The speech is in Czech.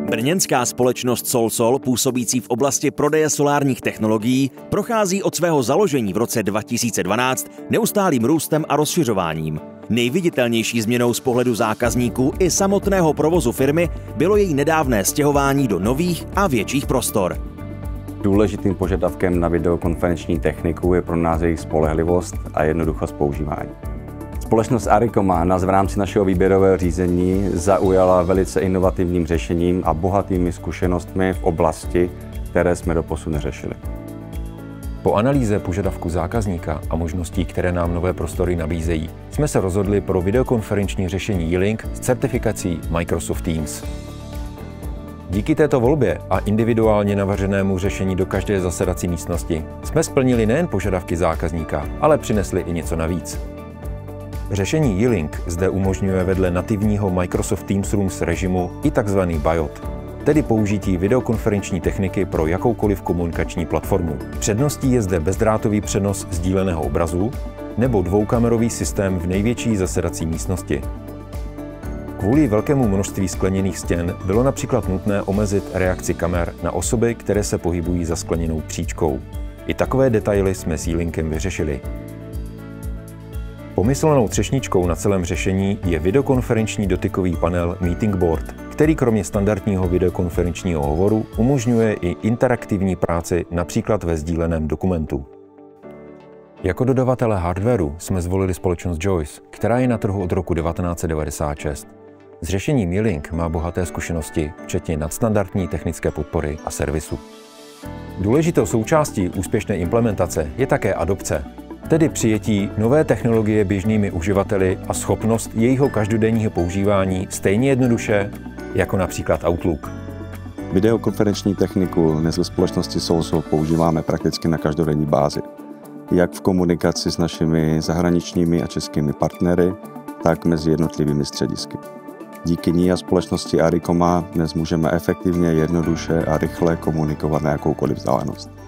Brněnská společnost SolSol, působící v oblasti prodeje solárních technologií, prochází od svého založení v roce 2012 neustálým růstem a rozšiřováním. Nejviditelnější změnou z pohledu zákazníků i samotného provozu firmy bylo její nedávné stěhování do nových a větších prostor. Důležitým požadavkem na videokonferenční techniku je pro nás její spolehlivost a jednoduchost používání. Společnost Arikoma nás v rámci našeho výběrového řízení zaujala velice inovativním řešením a bohatými zkušenostmi v oblasti, které jsme doposud neřešili. Po analýze požadavku zákazníka a možností, které nám nové prostory nabízejí, jsme se rozhodli pro videokonferenční řešení Yealink s certifikací Microsoft Teams. Díky této volbě a individuálně navařenému řešení do každé zasedací místnosti jsme splnili nejen požadavky zákazníka, ale přinesli i něco navíc. Řešení Yealink zde umožňuje vedle nativního Microsoft Teams Rooms režimu i tzv. BIOT, tedy použití videokonferenční techniky pro jakoukoliv komunikační platformu. Předností je zde bezdrátový přenos sdíleného obrazu nebo dvoukamerový systém v největší zasedací místnosti. Kvůli velkému množství skleněných stěn bylo například nutné omezit reakci kamer na osoby, které se pohybují za skleněnou příčkou. I takové detaily jsme s Yealinkem vyřešili. Pomyslnou třešničkou na celém řešení je videokonferenční dotykový panel Meeting Board, který kromě standardního videokonferenčního hovoru umožňuje i interaktivní práci například ve sdíleném dokumentu. Jako dodavatele hardwaru jsme zvolili společnost Joyce, která je na trhu od roku 1996. S řešením Yealink má bohaté zkušenosti, včetně nadstandardní technické podpory a servisu. Důležitou součástí úspěšné implementace je také adopce, tedy přijetí nové technologie běžnými uživateli a schopnost jejího každodenního používání stejně jednoduše jako například Outlook. Videokonferenční techniku dnes ve společnosti SolSol používáme prakticky na každodenní bázi, jak v komunikaci s našimi zahraničními a českými partnery, tak mezi jednotlivými středisky. Díky ní a společnosti Arikoma dnes můžeme efektivně, jednoduše a rychle komunikovat na jakoukoliv vzdálenost.